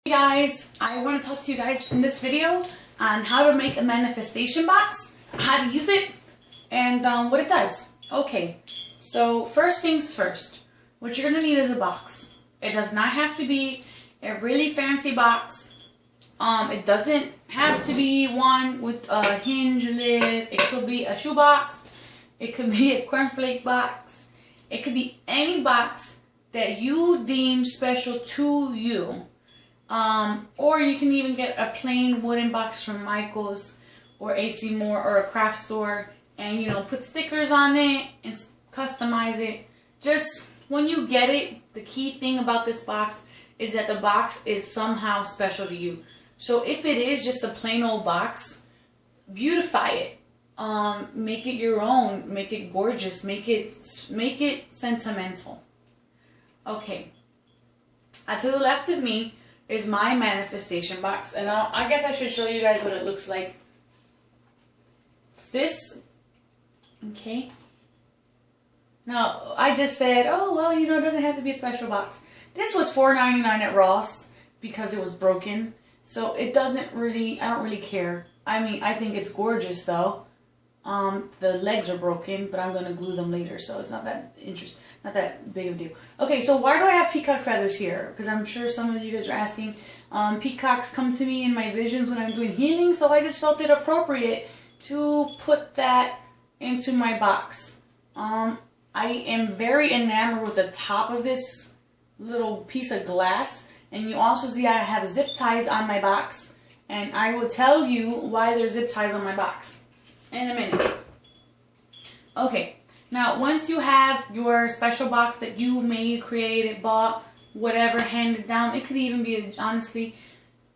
Hey guys, I want to talk to you guys in this video on how to make a manifestation box, how to use it, and what it does. Okay, so first things first, what you're going to need is a box. It does not have to be a really fancy box. It doesn't have to be one with a hinge lid. It could be a shoe box. It could be a cornflake box. It could be any box that you deem special to you. Or you can even get a plain wooden box from Michael's or AC Moore or a craft store and, put stickers on it and customize it. Just when you get it, the key thing about this box is that the box is somehow special to you. So if it is just a plain old box, beautify it. Make it your own, make it gorgeous, make it sentimental. Okay. To the left of me is my manifestation box, and I guess I should show you guys what it looks like. It's this. Okay. Now, I just said, oh, well, it doesn't have to be a special box. This was $4.99 at Ross because it was broken. So it doesn't really, I don't really care. I mean, I think it's gorgeous though. The legs are broken, but I'm going to glue them later, so it's not that interesting. Not that big of a deal. Okay, so why do I have peacock feathers here? Because I'm sure some of you guys are asking. Peacocks come to me in my visions when I'm doing healing, so I just felt it appropriate to put that into my box. I am very enamored with the top of this little piece of glass, and you also see I have zip ties on my box, and I will tell you why there's zip ties on my box in a minute. Okay. Now, once you have your special box that you made, created, bought, whatever, handed down, it could even be, honestly,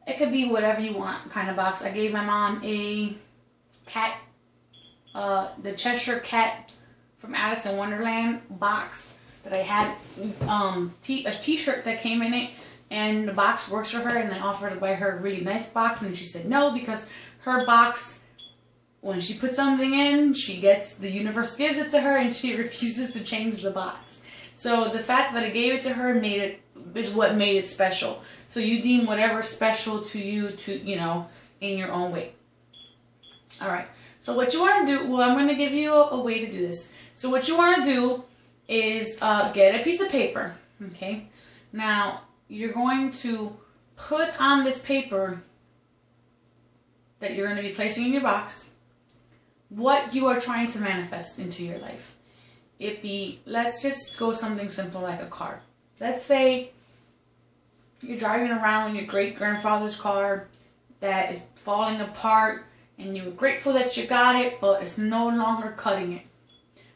it could be whatever you want kind of box. I gave my mom a cat, the Cheshire Cat from Alice in Wonderland box that I had, a t-shirt that came in it, and the box works for her, and I offered to buy her a really nice box, and she said no, because her box, when she puts something in, the universe gives it to her, and she refuses to change the box. So the fact that I gave it to her is what made it special. So you deem whatever special to you in your own way. Alright, so what you want to do, well, I'm going to give you a way to do this. So what you want to do is get a piece of paper, okay? Now, you're going to put on this paper that you're going to be placing in your box what you are trying to manifest into your life. Let's just go something simple like a car. Let's say you're driving around in your great-grandfather's car that is falling apart, and you're grateful that you got it, but it's no longer cutting it.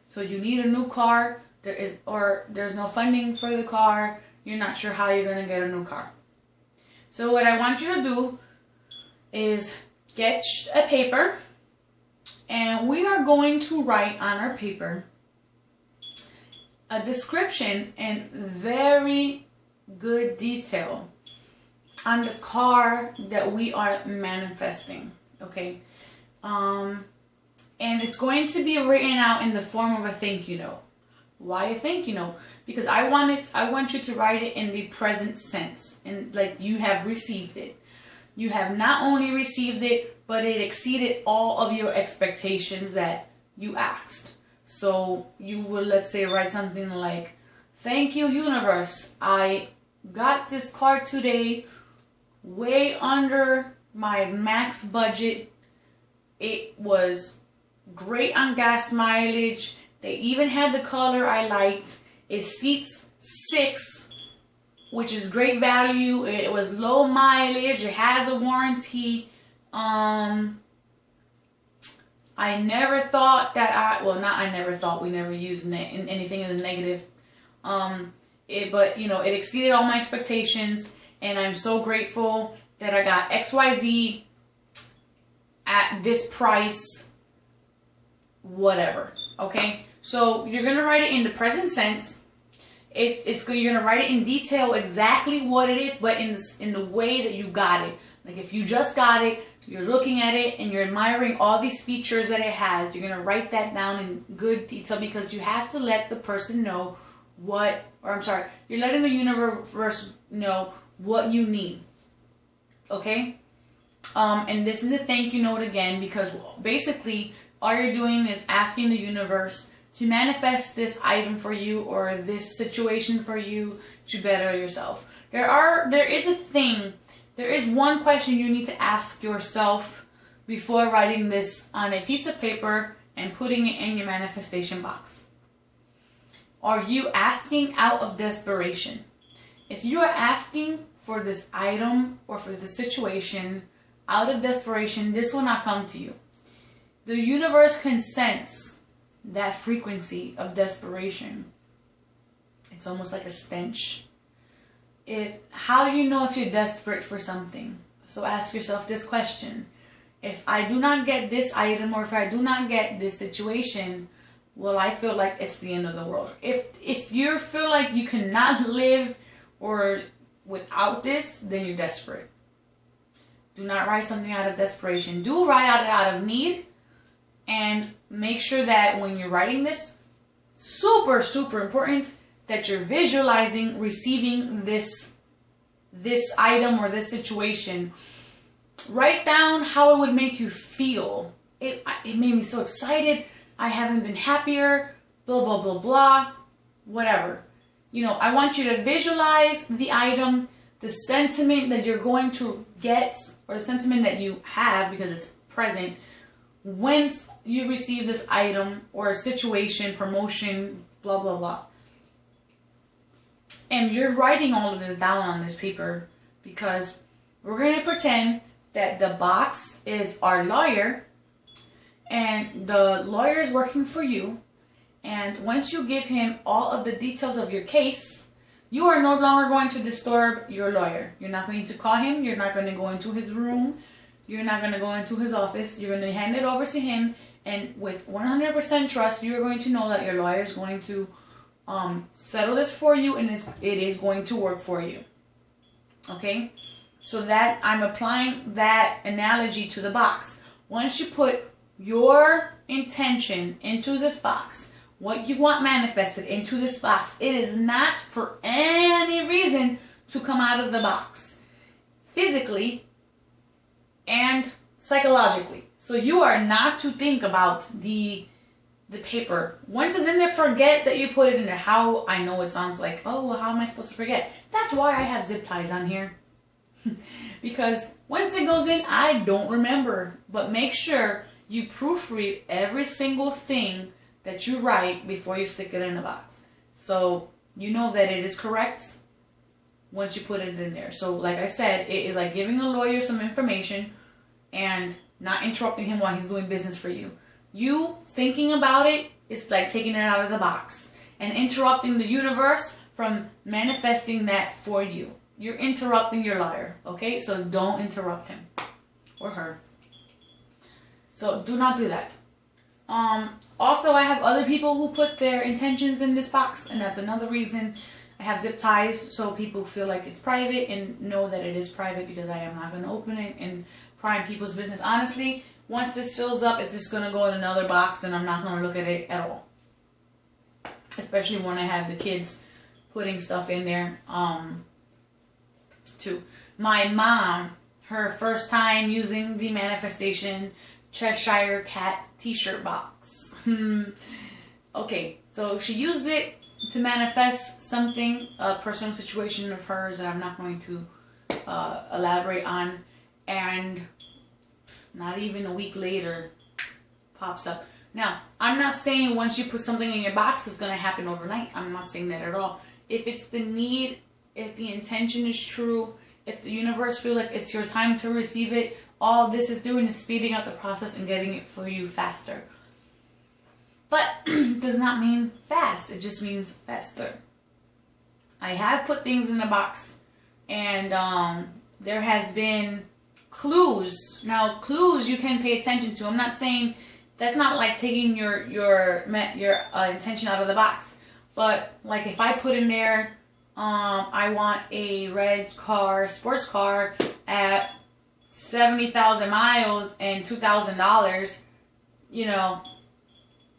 So you need a new car, there's no funding for the car, you're not sure how you're going to get a new car. So what I want you to do is get a paper, and we are going to write on our paper a description in very good detail on this car that we are manifesting, okay? And it's going to be written out in the form of a thank you note. Why a thank you note? Because I want you to write it in the present sense, and like you have received it. You have not only received it, but it exceeded all of your expectations that you asked. So you will, let's say, write something like, thank you, universe. I got this car today way under my max budget. It was great on gas mileage. They even had the color I liked. It seats 6, which is great value. It was low mileage. It has a warranty. I never thought that we never used in anything in the negative. But it exceeded all my expectations, and I'm so grateful that I got XYZ at this price, whatever. Okay? So you're going to write it in the present sense. You're gonna write it in detail exactly what it is, but in the way that you got it. Like if you just got it, you're looking at it and you're admiring all these features that it has. You're gonna write that down in good detail, because you have to let the person know you're letting the universe know what you need. Okay? And this is a thank you note again, because basically all you're doing is asking the universe to manifest this item for you or this situation for you to better yourself. There is one question you need to ask yourself before writing this on a piece of paper and putting it in your manifestation box. Are you asking out of desperation? If you are asking for this item or for the situation out of desperation, this will not come to you. The universe can sense that frequency of desperation. It's almost like a stench. How do you know if you're desperate for something? So ask yourself this question. If I do not get this item, or if I do not get this situation, will I feel like it's the end of the world? If you feel like you cannot live or without this, then you're desperate. Do not write something out of desperation. Do write out of need, and make sure that when you're writing this, super, super important, that you're visualizing receiving this item or this situation. Write down how it would make you feel. It made me so excited. I haven't been happier. Blah, blah, blah, blah. Whatever. You know, I want you to visualize the item, the sentiment that you're going to get, or the sentiment that you have because it's present once you receive this item or situation, promotion, blah, blah, blah. And you're writing all of this down on this paper, because we're going to pretend that the box is our lawyer, and the lawyer is working for you. And once you give him all of the details of your case, you are no longer going to disturb your lawyer. You're not going to call him. You're not going to go into his room. You're not going to go into his office. You're going to hand it over to him. And with 100% trust, you're going to know that your lawyer is going to settle this for you, and it is going to work for you. Okay? So that I'm applying that analogy to the box. Once you put your intention into this box, what you want manifested into this box, it is not for any reason to come out of the box, physically and psychologically. So you are not to think about the paper. Once it's in there, forget that you put it in there. How I know it sounds like, oh, well, how am I supposed to forget? That's why I have zip ties on here. Because once it goes in, I don't remember. But make sure you proofread every single thing that you write before you stick it in the box. So you know that it is correct once you put it in there. So like I said, it is like giving a lawyer some information and not interrupting him while he's doing business for you. You thinking about it is like taking it out of the box and interrupting the universe from manifesting that for you. You're interrupting your lawyer, okay? So don't interrupt him or her. So do not do that. Also, I have other people who put their intentions in this box, and that's another reason I have zip ties, so people feel like it's private and know that it is private, because I am not going to open it and pry in people's business. Honestly, once this fills up, it's just going to go in another box, and I'm not going to look at it at all. Especially when I have the kids putting stuff in there, too. My mom, her first time using the Manifestation Cheshire Cat t-shirt box. Okay, so she used it to manifest something, a personal situation of hers that I'm not going to elaborate on, and not even a week later pops up. Now, I'm not saying once you put something in your box it's going to happen overnight. I'm not saying that at all. If it's the need, if the intention is true, if the universe feels like it's your time to receive it, all this is doing is speeding up the process and getting it for you faster. But does not mean fast. It just means faster. I have put things in the box, and there has been clues. Now, clues you can pay attention to. I'm not saying that's not like taking your intention out of the box. But like if I put in there, I want a red car, sports car at 70,000 miles and $2,000, you know,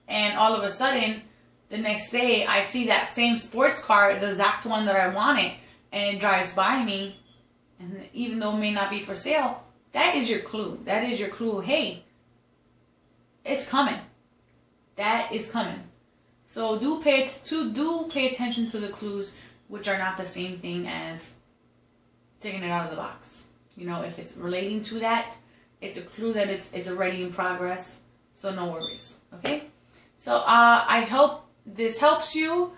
and all of a sudden the next day I see that same sports car, the exact one that I wanted, and it drives by me, And even though it may not be for sale, that is your clue. That is your clue. Hey, it's coming. That is coming. So do pay attention to the clues, which are not the same thing as taking it out of the box. You know, if it's relating to that, it's a clue that it's already in progress. So no worries. Okay. So I hope this helps you.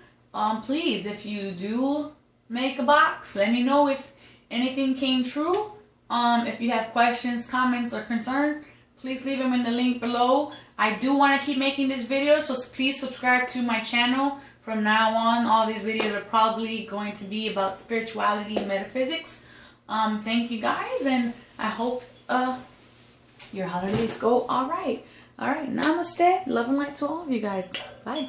Please, if you do make a box, let me know if anything came true. If you have questions, comments, or concern, please leave them in the link below. I do want to keep making this video, so please subscribe to my channel. From now on, all these videos are probably going to be about spirituality and metaphysics. Thank you guys, and I hope your holidays go all right. All right, namaste. Love and light to all of you guys. Bye.